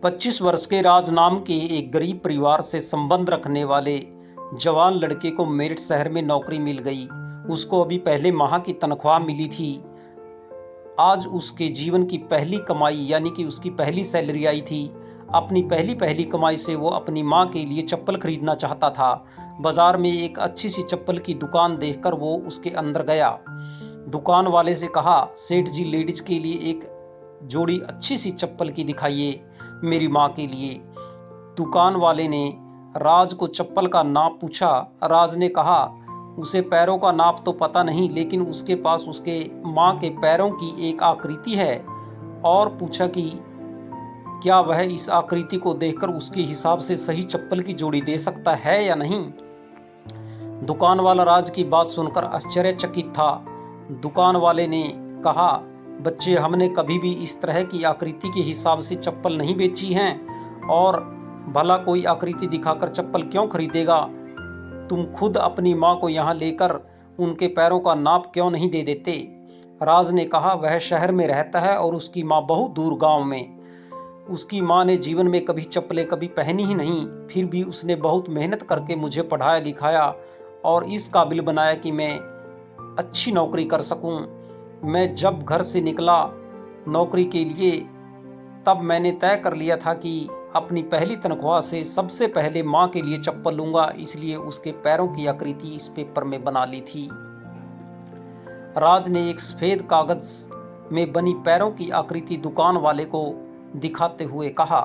25 वर्ष के राज नाम के एक गरीब परिवार से संबंध रखने वाले जवान लड़के को मेरठ शहर में नौकरी मिल गई। उसको अभी पहले माह की तनख्वाह मिली थी। आज उसके जीवन की पहली कमाई यानी कि उसकी पहली सैलरी आई थी। अपनी पहली कमाई से वो अपनी माँ के लिए चप्पल खरीदना चाहता था। बाजार में एक अच्छी सी चप्पल की दुकान देखकर वो उसके अंदर गया। दुकान वाले से कहा, सेठ जी लेडीज के लिए एक जोड़ी अच्छी सी चप्पल की दिखाइए, मेरी माँ के लिए। दुकान वाले ने राज को चप्पल का नाप पूछा। राज ने कहा, उसे पैरों का नाप तो पता नहीं, लेकिन उसके पास उसके माँ के पैरों की एक आकृति है। और पूछा कि क्या वह इस आकृति को देखकर उसके हिसाब से सही चप्पल की जोड़ी दे सकता है या नहीं। दुकान वाला राज की बात सुनकर आश्चर्यचकित था। दुकान वाले ने कहा, बच्चे, हमने कभी भी इस तरह की आकृति के हिसाब से चप्पल नहीं बेची हैं, और भला कोई आकृति दिखाकर चप्पल क्यों खरीदेगा। तुम खुद अपनी माँ को यहाँ लेकर उनके पैरों का नाप क्यों नहीं दे देते। राज ने कहा, वह शहर में रहता है और उसकी माँ बहुत दूर गांव में। उसकी माँ ने जीवन में कभी चप्पलें कभी पहनी ही नहीं, फिर भी उसने बहुत मेहनत करके मुझे पढ़ाया लिखाया और इस काबिल बनाया कि मैं अच्छी नौकरी कर सकूं। मैं जब घर से निकला नौकरी के लिए, तब मैंने तय कर लिया था कि अपनी पहली तनख्वाह से सबसे पहले माँ के लिए चप्पल लूंगा, इसलिए उसके पैरों की आकृति इस पेपर में बना ली थी। राज ने एक सफेद कागज में बनी पैरों की आकृति दुकान वाले को दिखाते हुए कहा।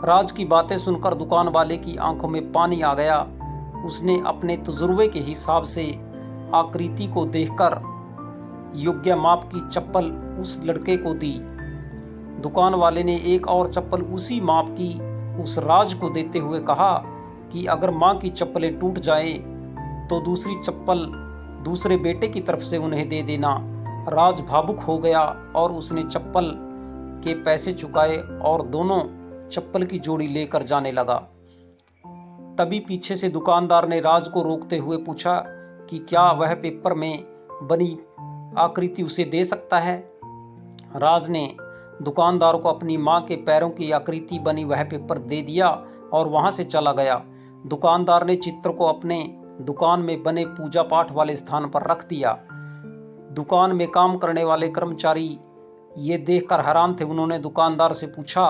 राज की बातें सुनकर दुकान वाले की आंखों में पानी आ गया। उसने अपने तजुर्बे के हिसाब से आकृति को देखकर योग्य माप की चप्पल उस लड़के को दी। दुकान वाले ने एक और चप्पल उसी माप की उस राज को देते हुए कहा कि अगर माँ की चप्पलें टूट जाएं तो दूसरी चप्पल दूसरे बेटे की तरफ से उन्हें दे देना। राज भावुक हो गया और उसने चप्पल के पैसे चुकाए और दोनों चप्पल की जोड़ी लेकर जाने लगा। तभी पीछे से दुकानदार ने राज को रोकते हुए पूछा कि क्या वह पेपर में बनी आकृति उसे दे सकता है। राज ने दुकानदार को अपनी माँ के पैरों की आकृति बनी वह पेपर दे दिया और वहां से चला गया। दुकानदार ने चित्र को अपने दुकान में बने पूजा पाठ वाले स्थान पर रख दिया। दुकान में काम करने वाले कर्मचारी ये देखकर हैरान थे। उन्होंने दुकानदार से पूछा,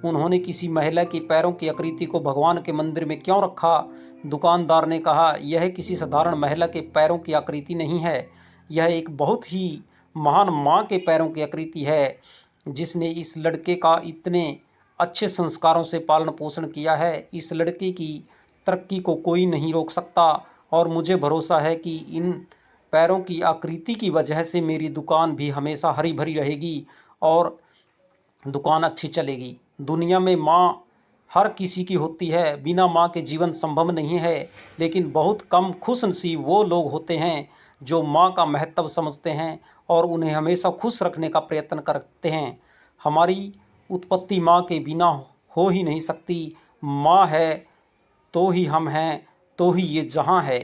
उन्होंने किसी महिला की पैरों की आकृति को भगवान के मंदिर में क्यों रखा। दुकानदार ने कहा, यह किसी साधारण महिला के पैरों की आकृति नहीं है, यह एक बहुत ही महान माँ के पैरों की आकृति है, जिसने इस लड़के का इतने अच्छे संस्कारों से पालन पोषण किया है। इस लड़के की तरक्की को कोई नहीं रोक सकता और मुझे भरोसा है कि इन पैरों की आकृति की वजह से मेरी दुकान भी हमेशा हरी भरी रहेगी और दुकान अच्छी चलेगी। दुनिया में माँ हर किसी की होती है, बिना माँ के जीवन संभव नहीं है, लेकिन बहुत कम खुशनसीब वो लोग होते हैं जो माँ का महत्व समझते हैं और उन्हें हमेशा खुश रखने का प्रयत्न करते हैं। हमारी उत्पत्ति माँ के बिना हो ही नहीं सकती। माँ है तो ही हम हैं, तो ही ये जहाँ है।